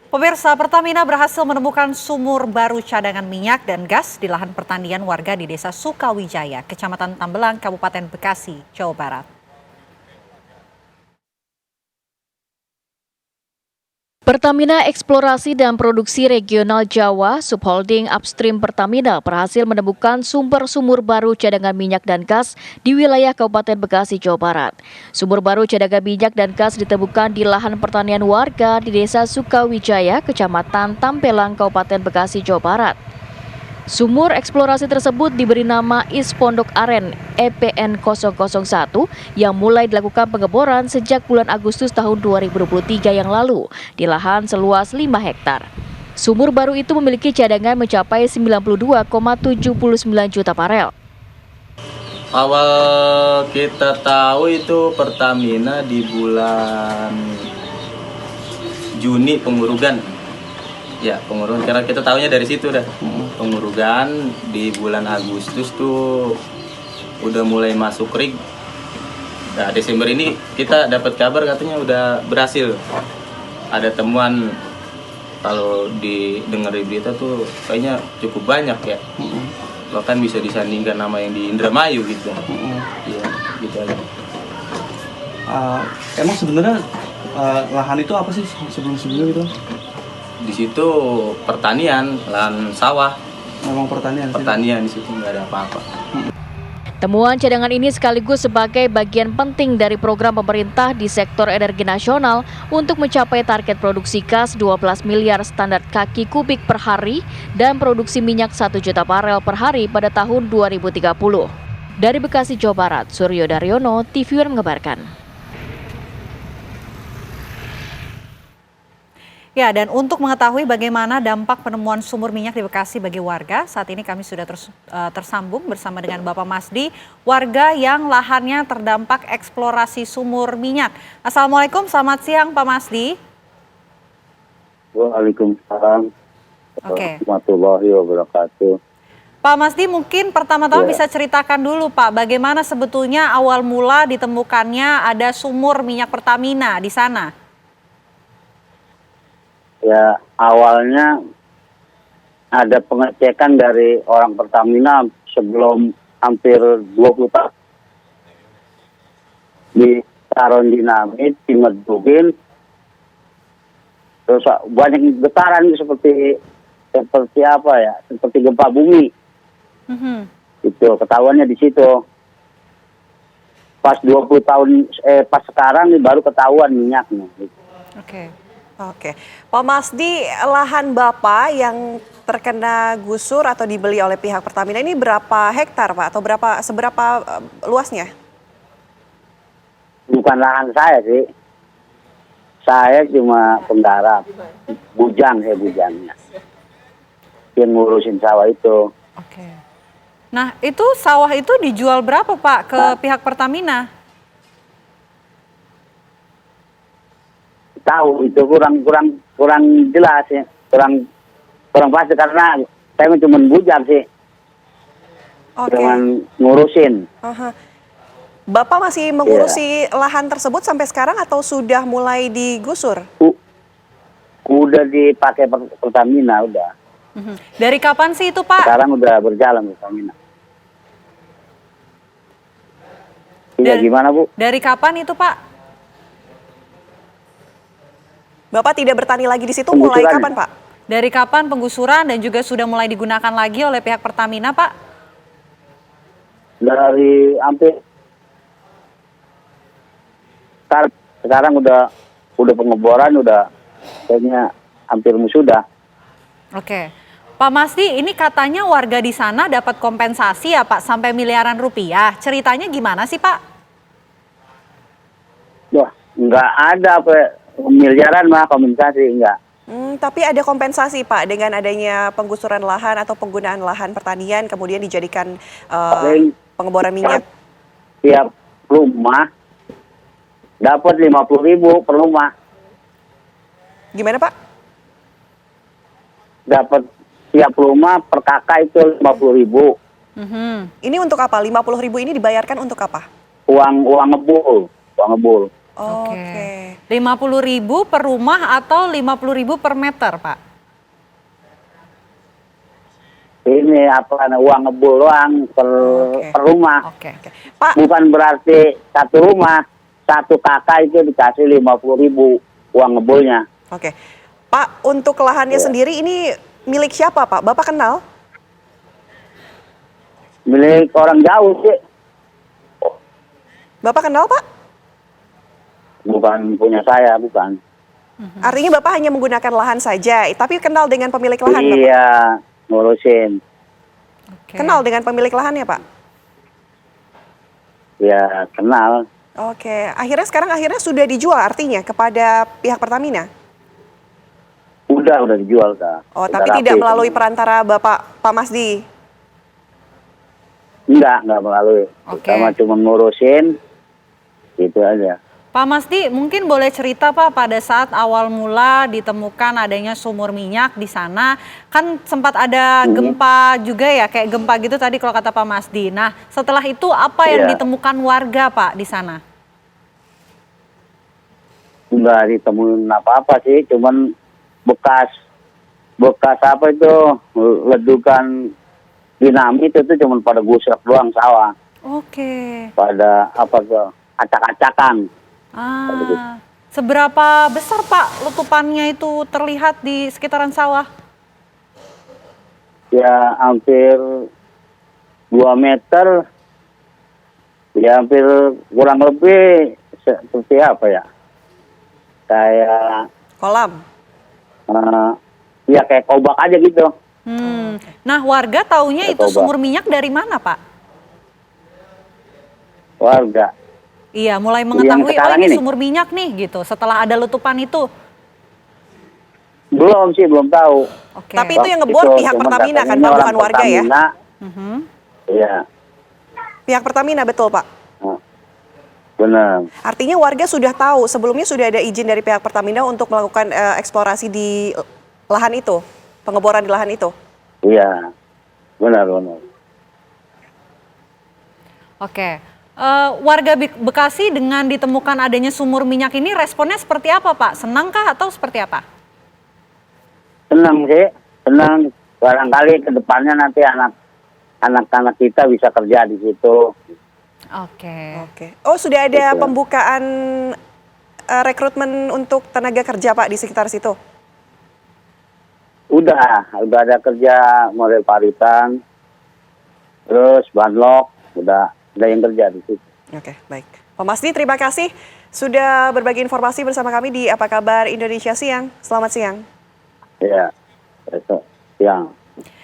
Pemirsa, Pertamina berhasil menemukan sumur baru cadangan minyak dan gas di lahan pertanian warga di Desa Sukawijaya, Kecamatan Tambelang, Kabupaten Bekasi, Jawa Barat. Pertamina Eksplorasi dan Produksi Regional Jawa, Subholding Upstream Pertamina berhasil menemukan sumber baru cadangan minyak dan gas di wilayah Kabupaten Bekasi, Jawa Barat. Sumur baru cadangan minyak dan gas ditemukan di lahan pertanian warga di Desa Sukawijaya, Kecamatan Tambelang, Kabupaten Bekasi, Jawa Barat. Sumur eksplorasi tersebut diberi nama Is Pondok Aren EPN 001 yang mulai dilakukan pengeboran sejak bulan Agustus tahun 2023 yang lalu di lahan seluas 5 hektar. Sumur baru itu memiliki cadangan mencapai 92,79 juta barel. Awal kita tahu itu Pertamina di bulan Juni pengurugan. Ya, pengurugan karena kita tahunya dari situ dah. Pengurugan di bulan Agustus tuh udah mulai masuk rig. Nah, Desember ini kita dapat kabar katanya udah berhasil. Ada temuan, kalau didengar di berita tuh kayaknya cukup banyak ya. Bahkan bisa disandingkan nama yang di Indramayu gitu. Iya, gitu aja. Emang sebenarnya lahan itu apa sih sebelum-sebelumnya gitu? Di situ pertanian, lahan sawah. Memang pertanian. Pertanian di situ nggak ada apa-apa. Temuan cadangan ini sekaligus sebagai bagian penting dari program pemerintah di sektor energi nasional untuk mencapai target produksi gas 12 miliar standar kaki kubik per hari dan produksi minyak 1 juta barel per hari pada tahun 2030. Dari Bekasi, Jawa Barat, Suryo Daryono, TV One mengabarkan. Ya, dan untuk mengetahui bagaimana dampak penemuan sumur minyak di Bekasi bagi warga, saat ini kami sudah tersambung bersama dengan Bapak Masdi, warga yang lahannya terdampak eksplorasi sumur minyak. Assalamualaikum, selamat siang Pak Masdi. Waalaikumsalam warahmatullahi wabarakatuh. Pak Masdi, mungkin pertama-tama bisa ceritakan dulu Pak, bagaimana sebetulnya awal mula ditemukannya ada sumur minyak Pertamina di sana? Ya, awalnya ada pengecekan dari orang Pertamina sebelum hampir 20 tahun. Ditaruh dinamit, dimedugin, terus banyak getaran seperti apa ya, seperti gempa bumi. Itu ketahuannya di situ. Pas 20 tahun, pas sekarang baru ketahuan minyaknya. Gitu. Oke, Pak Masdi, lahan Bapak yang terkena gusur atau dibeli oleh pihak Pertamina ini berapa hektar Pak? Atau seberapa luasnya? Bukan lahan saya sih. Saya cuma penggarap. Bujangnya. Yang ngurusin sawah itu. Oke. Nah, itu sawah itu dijual berapa Pak ke pihak Pertamina? Tahu itu kurang jelas ya, kurang pasti karena saya cuma bujang sih, cuma ngurusin. Bapak masih mengurusi lahan tersebut sampai sekarang atau sudah mulai digusur? Udah dipakai Pertamina udah. Dari kapan sih itu Pak? Sekarang udah berjalan Pertamina. Iya gimana Bu? Dari kapan itu Pak? Bapak tidak bertani lagi di situ mulai kapan Pak? Dari kapan penggusuran dan juga sudah mulai digunakan lagi oleh pihak Pertamina Pak? Dari hampir sekarang udah pengeboran udah kayaknya hampir sudah. Oke. Pak Masdi, ini katanya warga di sana dapat kompensasi ya Pak sampai miliaran rupiah. Ceritanya gimana sih Pak? Wah, nggak ada miliaran mah kompensasi enggak. Tapi ada kompensasi Pak dengan adanya penggusuran lahan atau penggunaan lahan pertanian kemudian dijadikan pengeboran minyak. Tiap rumah dapat 50.000 per rumah. Gimana Pak? Dapat tiap rumah per kakak itu 50.000. Ini untuk apa? 50.000 ini dibayarkan untuk apa? Uang ngebul. Oke. 50.000 per rumah atau 50.000 per meter, Pak? Ini uang ngebul doang per rumah. Oke. Pak, Bukan berarti satu rumah, satu kakak itu dikasih 50.000 uang ngebulnya. oke. Pak, untuk lahannya sendiri ini milik siapa, Pak? Bapak kenal? Milik orang jauh sih, Bapak kenal, Pak? bukan punya saya, bukan. Artinya Bapak hanya menggunakan lahan saja, tapi kenal dengan pemilik lahan, Bapak? Iya, ngurusin. Oke. Kenal dengan pemilik lahannya, Pak? Ya, kenal. Oke, akhirnya sudah dijual artinya kepada pihak Pertamina? Udah dijual kak. Oh, Udah tapi rapi tidak melalui semua. perantara Pak Masdi? Enggak melalui. Oke. Sama cuma ngurusin, gitu aja. Pak Masdi, mungkin boleh cerita Pak pada saat awal mula ditemukan adanya sumur minyak di sana, kan sempat ada gempa juga ya, kayak gempa gitu tadi kalau kata Pak Masdi. Nah, setelah itu apa yang Iya. ditemukan warga Pak di sana? Enggak ditemuin apa-apa sih, cuman bekas apa itu, ledukan dinamit itu cuman pada gusrak doang sawah. Oke. Pada apa tuh, acak-acakan. Seberapa besar Pak letupannya itu terlihat di sekitaran sawah? Ya hampir 2 meter, ya hampir kurang lebih seperti apa ya, kayak Kolam? ya kayak kobak aja gitu. Nah, warga taunya Ya, itu coba. sumur minyak dari mana Pak? Warga Iya, mulai mengetahui sekarang ini ini? sumur minyak nih gitu setelah ada letupan itu. belum tahu. Oke. Tapi itu yang ngebor pihak cuma Pertamina kan, katanya Pak, orang bukan warga ya? Pertamina. Iya, Pihak Pertamina, betul Pak? benar. Artinya warga sudah tahu, sebelumnya sudah ada izin dari pihak Pertamina untuk melakukan eksplorasi di lahan itu, pengeboran di lahan itu? Iya, benar. Oke. Warga Bekasi dengan ditemukan adanya sumur minyak ini responnya seperti apa Pak? Senangkah atau seperti apa? Senang sih, senang. Barangkali ke depannya nanti anak-anak kita bisa kerja di situ. Oke. Oh, sudah ada Betul. pembukaan rekrutmen untuk tenaga kerja Pak di sekitar situ? Udah ada kerja model paritan, terus banlok, udah yang kerja di situ. Oke, baik. Pak Masdi, terima kasih sudah berbagi informasi bersama kami di Apa Kabar Indonesia Siang. Selamat siang. Ya, besok siang.